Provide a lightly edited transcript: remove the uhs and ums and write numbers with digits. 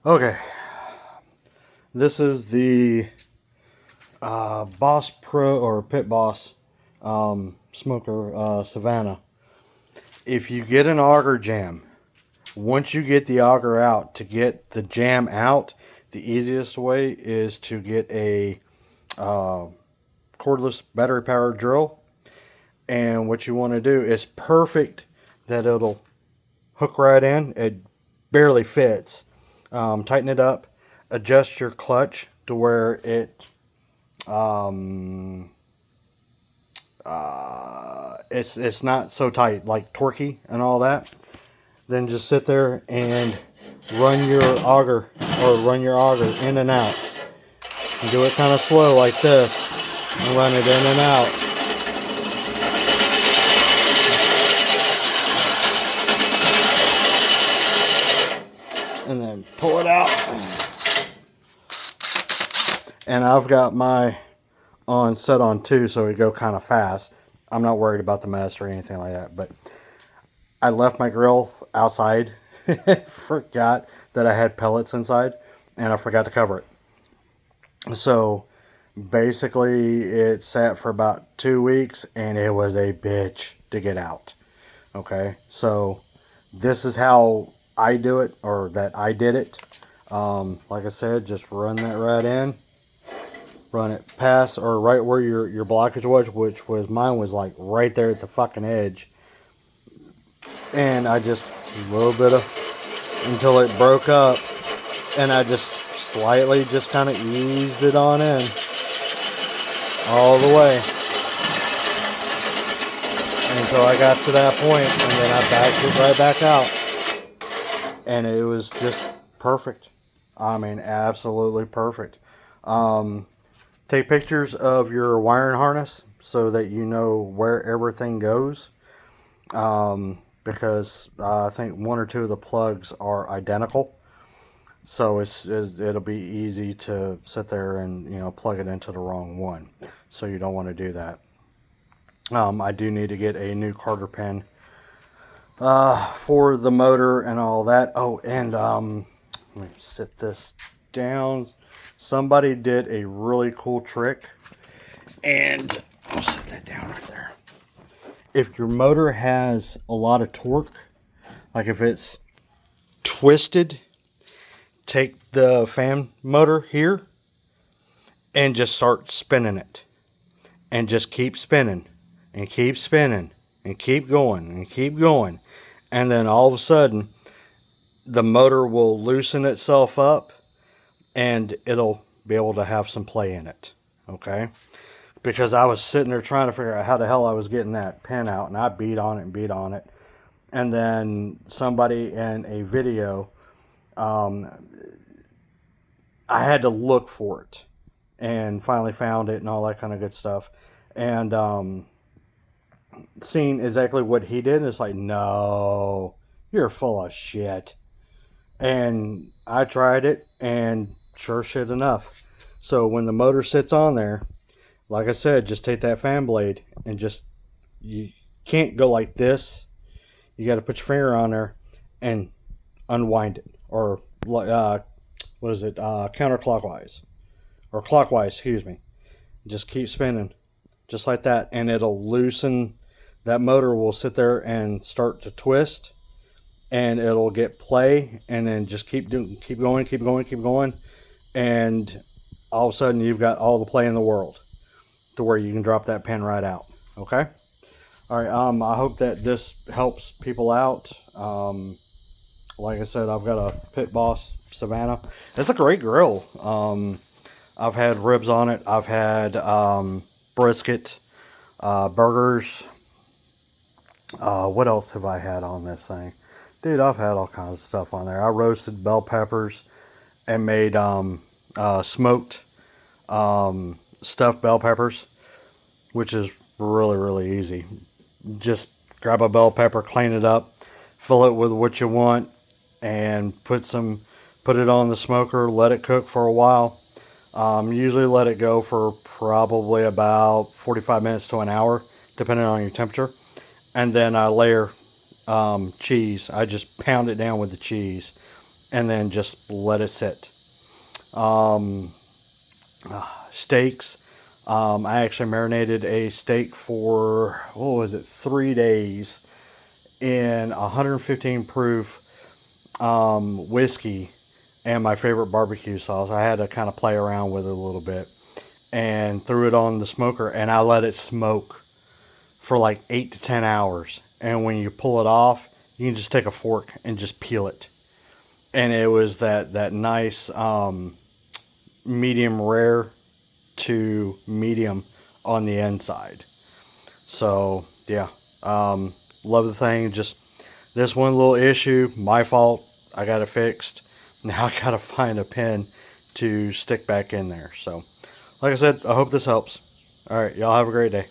Okay, this is the Boss Pro or Pit Boss smoker Savannah. If you get an auger jam, once you get the auger out, to get the jam out, the easiest way is to get a uh, cordless battery powered drill. And what you want to do is perfect that it'll hook right in. It barely fits. Tighten it up, adjust your clutch to where it's not so tight, like torquey and all that. Then just sit there and run your auger in and out. And do it kind of slow like this, and run it in and out. And then pull it out. And I've got my set on 2, so it go kind of fast. I'm not worried about the mess or anything like that. But I left my grill outside. Forgot that I had pellets inside, and I forgot to cover it. So basically, it sat for about 2 weeks, and it was a bitch to get out. Okay, so this is how I do it, or that I did it. Like I said, just run that right in, run it past or right where your blockage was, which was mine was like right there at the fucking edge. And I just a little bit of until it broke up, and I just slightly just kind of eased it on in all the way until I got to that point, and then I backed it right back out, and it was just perfect. I mean, absolutely perfect. Take pictures of your wiring harness so that you know where everything goes. Because I think one or two of the plugs are identical, so it'll be easy to sit there and plug it into the wrong one. So you don't want to do that. I do need to get a new Carter pin for the motor and all that. Oh, and let me sit this down. Somebody did a really cool trick, and I'll set that down right there. If your motor has a lot of torque, like if it's twisted, take the fan motor here and just start spinning it, and just keep spinning and keep spinning and keep going and keep going, and then all of a sudden the motor will loosen itself up and it'll be able to have some play in it. Okay, because I was sitting there trying to figure out how the hell I was getting that pin out, and I beat on it and beat on it. And then somebody in a video, um, I had to look for it and finally found it and all that kind of good stuff. And seeing exactly what he did, it's like, no, you're full of shit. And I tried it, and sure shit enough. So when the motor sits on there, like I said, just take that fan blade and just, you can't go like this. You got to put your finger on there and unwind it, or what is it, counterclockwise or clockwise, excuse me. Just keep spinning, just like that, and it'll loosen. That motor will sit there and start to twist, and it'll get play, and then just keep going, keep going, keep going, and all of a sudden you've got all the play in the world to where you can drop that pin right out. Okay. All right. I hope that this helps people out. Like I said, I've got a Pit Boss Savannah. It's a great grill. I've had ribs on it. I've had brisket, burgers. What else have I had on this thing? Dude, I've had all kinds of stuff on there. I roasted bell peppers and made smoked stuffed bell peppers, which is really, really easy. Just grab a bell pepper, clean it up, fill it with what you want, and put it on the smoker, let it cook for a while. Usually let it go for probably about 45 minutes to an hour, depending on your temperature. And then I layer cheese. I just pound it down with the cheese and then just let it sit. Um, Steaks. I actually marinated a steak for, what was it, 3 days in 115 proof whiskey and my favorite barbecue sauce. I had to kind of play around with it a little bit and threw it on the smoker, and I let it smoke for like 8 to 10 hours. And when you pull it off, you can just take a fork and just peel it. And it was that nice medium rare to medium on the inside. So yeah, love the thing. Just this one little issue, my fault. I got it fixed. Now I gotta find a pin to stick back in there. So, like I said, I hope this helps. All right, y'all have a great day.